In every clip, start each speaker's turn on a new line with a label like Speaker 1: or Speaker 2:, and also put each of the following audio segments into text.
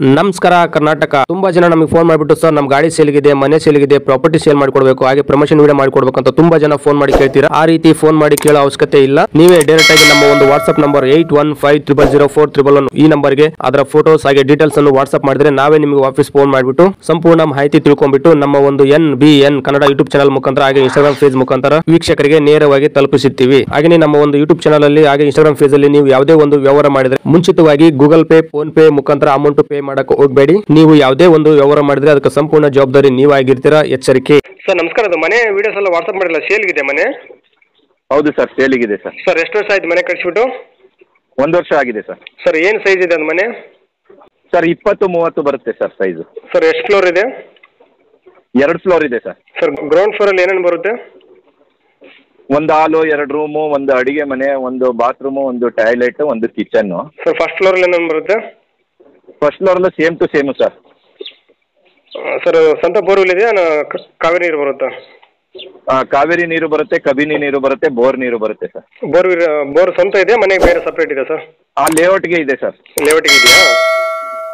Speaker 1: ನಮಸ್ಕಾರ ಕರ್ನಾಟಕ ತುಂಬಾ ಜನ ನಮಗೆ ಫೋನ್ ಮಾಡಿಬಿಟ್ಟು ಸರ್ ನಮ್ಮ ಗಾಡಿ ಸೇಲ್ಗಿದೆ ಮನೆ ಸೇಲ್ಗಿದೆ ಪ್ರಾಪರ್ಟಿ ಸೇಲ್ ಮಾಡಿಕೊಡ್ಬೇಕು ಹಾಗೆ ಪ್ರಮೋಷನ್ ವಿಡಿಯೋ ಮಾಡಿಕೊಡ್ಬೇಕು ಅಂತ ತುಂಬಾ ಜನ ಫೋನ್ ಮಾಡಿ ಕೇಳ್ತೀರಾ ಆ ರೀತಿ ಫೋನ್ ಮಾಡಿ ಕೇಳೋ ಅವಶ್ಯಕತೆ ಇಲ್ಲ ನೀವೇ ಡೈರೆಕ್ಟ್ ಆಗಿ ನಮ್ಮ ಒಂದು ವಾಟ್ಸ್ಆಪ್ ನಂಬರ್ 81500411 ಈ ನಂಬರ್ಗೆ ಅದರ ಫೋಟೋಸ್ ಹಾಗೆ ಡೀಟೇಲ್ಸ್ ಅನ್ನು ವಾಟ್ಸ್ಆಪ್ ಮಾಡಿದ್ರೆ ನಾವೇ ನಿಮಗೆ ವಾಪಸ್ ಫೋನ್ ಮಾಡಿಬಿಟ್ಟು ಸಂಪೂರ್ಣ ಮಾಹಿತಿ ತಿಳ್ಕೊಂಡ್ಬಿಟ್ಟು ನಮ್ಮ ಒಂದು NBN ಕನ್ನಡ ಯೂಟ್ಯೂಬ್ ಚಾನಲ್ ಮುಖಾಂತರ ಹಾಗೆ ಇನ್ಸ್ಟಾಗ್ರಾಮ್ ಪೇಜ್ ಮುಖಾಂತರ ವೀಕ್ಷಕರಿಗೆ ನೇರವಾಗಿ ತಲುಪಿಸುತ್ತೀವಿ ಹಾಗೆ ನಮ್ಮ ಒಂದು ಯೂಟ್ಯೂಬ್ ಚಾನಲ್ ಅಲ್ಲಿ ಹಾಗೆ ಇನ್ಸ್ಟಾಗ್ರಾಮ್ ಪೇಜ್ ಅಲ್ಲಿ ನೀವು ಯಾವುದೇ ಒಂದು ವ್ಯವಹಾರ ಮಾಡಿದ್ರೆ ಮುಂಚಿತವಾಗಿ ಗೂಗಲ್ ಪೇ ಫೋನ್ ಪೇ ಮುಖಾಂತರ ಅಮೌಂಟ್ ಪೇ ಮಾಡಕ್ಕೆ ಹೋಗಬೇಡಿ ನೀವು ಯಾವುದೇ ಒಂದು ವ್ಯವಹಾರ ಮಾಡಿದ್ರೆ ಅದಕ್ಕೆ ಸಂಪೂರ್ಣ ಜವಾಬ್ದಾರಿ ನೀವಾಗಿರ್ತೀರಾ ಎಚ್ಚರಿಕೆ ಸರ್ ನಮಸ್ಕಾರ ಅದು ಮನೆ ವಿಡಿಯೋಸ್ ಎಲ್ಲ ವಾಟ್ಸ್ಆಪ್ ಮಾಡಿಲ್ಲ ಸೇಲ್ಗಿದೆ ಮನೆ
Speaker 2: ಹೌದು ಸರ್ ಸೇಲಿಗಿದೆ ಸರ್
Speaker 1: ಸರ್ ಎಷ್ಟು ವರ್ಷ ಆಯ್ತು ಮನೆ ಕಳಿಸ್ಬಿಟ್ಟು
Speaker 2: 1 ವರ್ಷ ಆಗಿದೆ ಸರ್
Speaker 1: ಸರ್ ಏನು ಸೈಜ್ ಇದೆ ಅದು ಮನೆ
Speaker 2: ಸರ್ 20-30 ಬರುತ್ತೆ ಸರ್ ಸೈಜು
Speaker 1: ಸರ್ ಎಷ್ಟು ಫ್ಲೋರ್ ಇದೆ
Speaker 2: 2 ಫ್ಲೋರ್ ಇದೆ ಸರ್
Speaker 1: ಸರ್ ಗ್ರೌಂಡ್ ಫ್ಲೋರ್ ಅಲ್ಲಿ ಏನೇನು ಬರುತ್ತೆ
Speaker 2: ಒಂದು ಹಾಲು 2 ರೂಮು ಒಂದು ಅಡಿಗೆ ಮನೆ ಒಂದು ಬಾತ್ರೂಮು ಒಂದು ಟಾಯ್ಲೆಟ್ ಒಂದು ಕಿಚನ್ನು
Speaker 1: ಸರ್ ಫಸ್ಟ್ ಫ್ಲೋರ್ ಅಲ್ಲಿ ಏನೇನು ಬರುತ್ತೆ
Speaker 2: ಫಸ್ಟ್ ಫ್ಲೋರಲ್ಲೂ same to same sir
Speaker 1: sir ಸ್ವಂತ ಬೋರ್ವೆಲ್ ಇದೆಯಾ ಕಾವೇರಿ ನೀರು ಬರುತ್ತಾ
Speaker 2: ಕಾವೇರಿ ನೀರು ಬರುತ್ತೆ ಕಬಿನಿ ನೀರು ಬರುತ್ತೆ ಬೋರ್ ನೀರು ಬರುತ್ತೆ ಸರ್
Speaker 1: ಬೋರ್ ಸ್ವಂತ ಇದೆಯಾ ಮನೆಗೆ ಬೇರೆ ಸಪ್ರೇಟ್ ಇದೆ ಸರ್
Speaker 2: ಆ ಲೇಔಟ್ಗೆ ಇದೆ ಸರ್
Speaker 1: ಲೇಔಟಿಗೆ ಇದೆಯಾ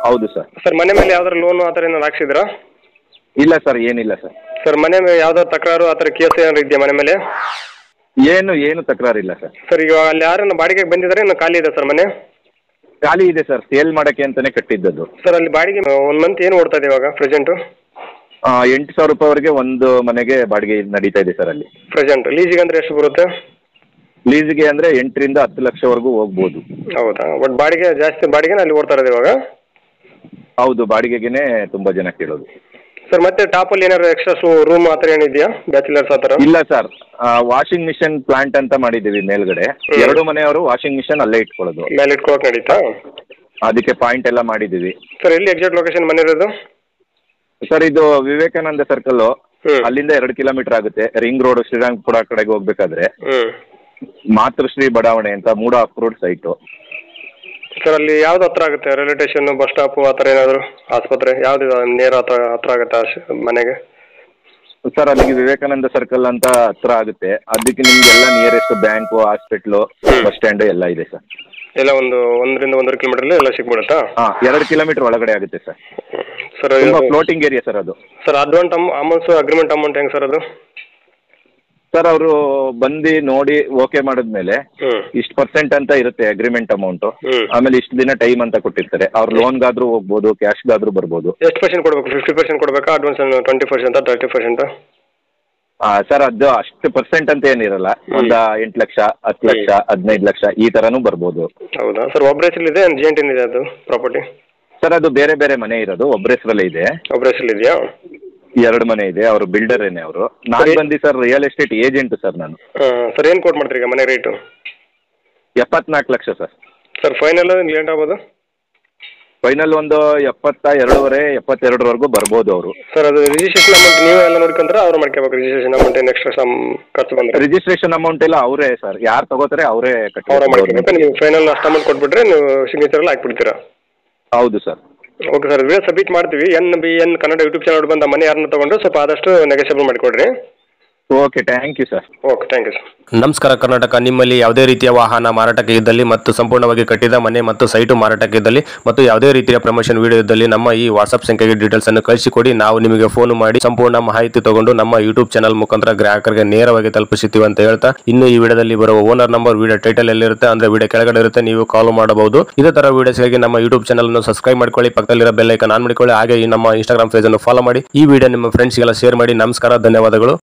Speaker 2: ಹೌದು ಸರ್
Speaker 1: ಸರ್ ಮನೆ ಮೇಲೆ ಯಾವ್ದಾರು ಲೋನು ಆ ಥರ ಏನಾದ್ರು ಹಾಕ್ಸಿದ್ರಾ
Speaker 2: ಇಲ್ಲ ಸರ್ ಏನಿಲ್ಲ ಸರ್
Speaker 1: ಸರ್ ಮನೆ ಮೇಲೆ ಯಾವ್ದಾದ್ರು ತಕರಾರು ಆ ಥರ ಕೇಸ್ ಏನಾದ್ರು ಇದೆಯಾ ಮನೆ ಮೇಲೆ
Speaker 2: ಏನು ತಕರಾರಿಲ್ಲ ಸರ್
Speaker 1: ಸರ್ ಈಗ ಅಲ್ಲಿ ಯಾರನ್ನ ಬಾಡಿಗೆಗೆ ಬಂದಿದ್ದಾರೆ ಇನ್ನು ಖಾಲಿ ಇದೆ ಸರ್ ಮನೆ
Speaker 2: ಖಾಲಿ ಇದೆ ಸರ್ ಸೇಲ್ ಮಾಡೋಕ್ಕೆ ಅಂತಲೇ ಕಟ್ಟಿದ್ದದ್ದು
Speaker 1: ಸರ್ ಅಲ್ಲಿ ಬಾಡಿಗೆ ಒಂದು ಮಂತ್ ಏನು ಓಡ್ತಾ ಇದೆ ಇವಾಗ ಪ್ರೆಸೆಂಟು
Speaker 2: 8,000 ರೂಪಾಯಿವರೆಗೆ ಒಂದು ಮನೆಗೆ ಬಾಡಿಗೆ ನಡೀತಾ ಇದೆ ಸರ್ ಅಲ್ಲಿ
Speaker 1: ಪ್ರೆಸೆಂಟ್ ಲೀಸಿಗೆ ಅಂದರೆ ಎಷ್ಟು ಬರುತ್ತೆ
Speaker 2: ಲೀಸಿಗೆ ಅಂದರೆ 8ರಿಂದ 10 ಲಕ್ಷವರೆಗೂ ಹೋಗ್ಬೋದು
Speaker 1: ಹೌದಾ ಬಟ್ ಬಾಡಿಗೆ ಜಾಸ್ತಿ ಬಾಡಿಗೆನ ಅಲ್ಲಿ ಓಡ್ತಾ ಇರೋದು ಇವಾಗ
Speaker 2: ಹೌದು ಬಾಡಿಗೆಗೆ ತುಂಬ ಜನ ಕೇಳೋದು
Speaker 1: ಸರ್ ಮತ್ತೆ ಟಾಪಲ್ಲಿ ಏನಾದ್ರು ಎಕ್ಸ್ಟ್ರಾ ರೂಮ್ ಆ ಥರ ಏನಿದೆಯಾ ಬ್ಯಾಚುಲರ್ಸ್ ಆ ಥರ
Speaker 2: ಇಲ್ಲ ಸರ್ ವಾಷಿಂಗ್ ಮಿಷನ್ ಪ್ಲಾಂಟ್ ಅಂತ ಮಾಡಿದ್ದೀವಿ ಮೇಲ್ಗಡೆ 2 ಮನೆಯವರು ವಾಷಿಂಗ್ ಮಿಷನ್ ಅಲ್ಲೇ ಇಟ್ಕೊಳ್ಳೋದು
Speaker 1: ಮೇಲೆ ಇಟ್ಕೊಳಕ್ಕೆ ನಡೀತಾ
Speaker 2: ಅದಕ್ಕೆ ಪಾಯಿಂಟ್ ಎಲ್ಲ ಮಾಡಿದ್ದೀವಿ
Speaker 1: ಸರ್ ಎಲ್ಲಿ ಎಕ್ಸಾಕ್ಟ್ ಲೊಕೇಶನ್ ಮನೆ ಇರೋದು
Speaker 2: ಸರ್ ಇದು ವಿವೇಕಾನಂದ ಸರ್ಕಲ್ ಅಲ್ಲಿಂದ 2 ಕಿಲೋಮೀಟರ್ ಆಗುತ್ತೆ ರಿಂಗ್ ರೋಡ್ ಶ್ರೀರಂಗಪುರ ಕಡೆಗೆ ಹೋಗ್ಬೇಕಾದ್ರೆ ಮಾತೃಶ್ರೀ ಬಡಾವಣೆ ಅಂತ ಮೂಡ ಅಪ್ರೋಡ್ ಸೈಟು
Speaker 1: ಸರ್ ಅಲ್ಲಿ ಯಾವ್ದು ಹತ್ರ ಆಗುತ್ತೆ ರೈಲ್ವೆ ಸ್ಟೇಷನ್ ಬಸ್ ಸ್ಟಾಪು ಆ ಥರ ಏನಾದರೂ ಆಸ್ಪತ್ರೆ ಯಾವ್ದು ನೇರ ಹತ್ರ ಆಗುತ್ತೆ ಮನೆಗೆ
Speaker 2: ಸರ್ ಅಲ್ಲಿಗೆ ವಿವೇಕಾನಂದ ಸರ್ಕಲ್ ಅಂತ ಹತ್ರ ಆಗುತ್ತೆ ಅದಕ್ಕೆ ನಿಮ್ಗೆಲ್ಲ nearest bank hospital bus stand ಎಲ್ಲ ಇದೆ ಸರ್
Speaker 1: ಎಲ್ಲ 1.5 ಕಿಲೋಮೀಟರ್ ಎಲ್ಲ ಸಿಕ್ಬಿಡುತ್ತಾ
Speaker 2: 2 ಕಿಲೋಮೀಟರ್ ಒಳಗಡೆ ಆಗುತ್ತೆ sir
Speaker 1: sir
Speaker 2: floating area sir ಅದು
Speaker 1: sir advance amounts agreement amount ಹೆಂಗೆ ಸರ್ ಅದು
Speaker 2: ಸರ್ ಅವರು ಬಂದು ನೋಡಿ ಓಕೆ ಮಾಡಿದ್ಮೇಲೆ ಇಷ್ಟು % ಅಂತ ಇರುತ್ತೆ ಅಗ್ರಿಮೆಂಟ್ ಅಮೌಂಟು ಆಮೇಲೆ ಇಷ್ಟು ದಿನ ಟೈಮ್ ಅಂತ ಕೊಟ್ಟಿರ್ತಾರೆ ಅವ್ರು ಲೋನ್ಗಾದ್ರೂ ಹೋಗ್ಬೋದು ಕ್ಯಾಶ್ಗಾದ್ರೂ ಬರ್ಬೋದು
Speaker 1: ಎಷ್ಟು ಪರ್ಸೆಂಟ್ ಕೊಡಬೇಕು 50% ಕೊಡಬೇಕಾ ಅಡ್ವಾನ್ಸ್ 20% 30%?
Speaker 2: ಸರ್ ಅದು ಅಷ್ಟು % ಅಂತ ಏನಿರಲ್ಲ ಒಂದು 8 ಲಕ್ಷ 10 ಲಕ್ಷ 15 ಲಕ್ಷ ಈ ಥರನೂ ಬರ್ಬೋದು.
Speaker 1: ಹೌದಾ ಸರ್ ಒಬ್ಬರ ಹೆಸರಲ್ಲಿದೆ ಜಾಯಿಂಟ್ ಏನಿದೆ ಅದು ಪ್ರಾಪರ್ಟಿ
Speaker 2: ಸರ್ ಅದು ಬೇರೆ ಬೇರೆ ಮನೆ ಇರೋದು ಒಬ್ಬರ ಹೆಸರಲ್ಲೇ ಇದೆ.
Speaker 1: ಒಬ್ಬರ ಹೆಸರಲ್ಲಿ ಇದೆಯಾ?
Speaker 2: 2 ಮನೆ ಇದೆ. ಅವರು ಬಿಲ್ಡರ್ ಏನೇ ಅವರು. ನಾನು ಬಂದು sir real estate agent sir ನಾನು.
Speaker 1: ಸರ್ ಏನು ಕೋಟ್ ಮಾಡ್ತೀರಿ ಈಗ ಮನೆ rate?
Speaker 2: 74 lakh sir.
Speaker 1: Sir final late ಆಗ್ಬೋದು?
Speaker 2: ಫೈನಲ್ ಒಂದು 72ವರೆಗೂ ಬರ್ಬೋದು ಅವರು.
Speaker 1: ಸರ್ ಅದು ರಿಜಿಸ್ಟ್ರೇಷನ್ ಅಮೌಂಟ್ ನೀವೇ ಎಲ್ಲ ನೋಡ್ಕೊಂತಾರೆ ಅವ್ರು ಮಾಡ್ಕೋಬೇಕು ರಿಜಿಸ್ಟ್ರೇಷನ್ ಅಮೌಂಟ್ ಏನು ಎಕ್ಸ್ಟ್ರಾ ಖರ್ಚು ಬಂದರೆ?
Speaker 2: ರಿಜಿಸ್ಟ್ರೇಷನ್ ಅಮೌಂಟ್ ಎಲ್ಲ ಅವರೇ ಸರ್, ಯಾರು ತಗೋತಾರೆ ಅವರೇ
Speaker 1: ಅವರೇ ಮಾಡ್ಕೋಬೇಕು. ನೀವು ಫೈನಲ್ ಅಷ್ಟು ಅಮೌಂಟ್ ಕೊಟ್ಬಿಟ್ರೆ ನೀವು ಸಿಗ್ನೇಚರ್ ಎಲ್ಲ ಹಾಕ್ಬಿಡ್ತೀರಾ?
Speaker 2: ಹೌದು sir.
Speaker 1: Okay sir video submit ಮಾಡ್ತೀವಿ. NBN ಕನ್ನಡ ಯೂಟ್ಯೂಬ್ ಚಾನಲ್ ಬಂದ ಮನೆ ಯಾರನ್ನ ತೊಗೊಂಡ್ರೆ ಸ್ವಲ್ಪ ಆದಷ್ಟು ನೆಗೋಷಿಯಬಲ್ ಮಾಡಿಕೊಡ್ರಿ.
Speaker 2: Okay thank you sir.
Speaker 1: Okay thank you sir. ನಮಸ್ಕಾರ ಕರ್ನಾಟಕ. ನಿಮ್ಮಲ್ಲಿ ಯಾವುದೇ ರೀತಿಯ ವಾಹನ ಮಾರಾಟಕ್ಕೆ ಇದ್ದಲ್ಲಿ ಮತ್ತು ಸಂಪೂರ್ಣವಾಗಿ ಕಟ್ಟಿದ ಮನೆ ಮತ್ತು ಸೈಟು ಮಾರಾಟಕ್ಕೆ ಇದ್ದಲ್ಲಿ ಮತ್ತು ಯಾವುದೇ ರೀತಿಯ ಪ್ರಮೋಷನ್ ವಿಡಿಯೋ ಇದ್ದಲ್ಲಿ ನಮ್ಮ ಈ ವಾಟ್ಸ್ಆಪ್ ಸಂಖ್ಯೆಗೆ ಡೀಟೇಲ್ಸ್ ಅನ್ನು ಕಳಿಸಿಕೊಡಿ. ನಾವು ನಿಮಗೆ ಫೋನ್ ಮಾಡಿ ಸಂಪೂರ್ಣ ಮಾಹಿತಿ ತಗೊಂಡು ನಮ್ಮ ಯೂಟ್ಯೂಬ್ ಚಾನಲ್ ಮುಖಾಂತರ ಗ್ರಾಹಕರಿಗೆ ನೇರವಾಗಿ ತಲುಪಿಸುತ್ತೀವಿ ಅಂತ ಹೇಳ್ತಾ ಇನ್ನು ಈ ವಿಡಿಯೋದಲ್ಲಿ ಬರುವ ಓನರ್ ನಂಬರ್ ವಿಡಿಯೋ ಟೈಟಲ್ ಎಲ್ಲಿರುತ್ತೆ ಅಂದ್ರೆ ವಿಡಿಯೋ ಕೆಳಗಡೆ ಇರುತ್ತೆ, ನೀವು ಕಾಲ್ ಮಾಡಬಹುದು. ಇದೇ ತರ ವಿಡಿಯೋಸ್ಗಾಗಿ ನಮ್ಮ ಯೂಟ್ಯೂಬ್ ಚಾನಲ್ ಅನ್ನು ಸಬ್ಸ್ಕ್ರೈಬ್ ಮಾಡ್ಕೊಳ್ಳಿ, ಪಕ್ಕದಲ್ಲಿರೋ ಬೆಲ್ ಐಕಾನ್ ಆನ್ ಮಾಡಿಕೊಳ್ಳಿ, ಹಾಗೆ ಈ ನಮ್ಮ ಇನ್ಸ್ಟಾಗ್ರಾಮ್ ಪೇಜ್ ಅನ್ನು ಫಾಲೋ ಮಾಡಿ. ಈ ವಿಡಿಯೋ ನಿಮ್ಮ ಫ್ರೆಂಡ್ಸ್ಗೆಲ್ಲ ಶೇರ್ ಮಾಡಿ. ನಮಸ್ಕಾರ, ಧನ್ಯವಾದಗಳು.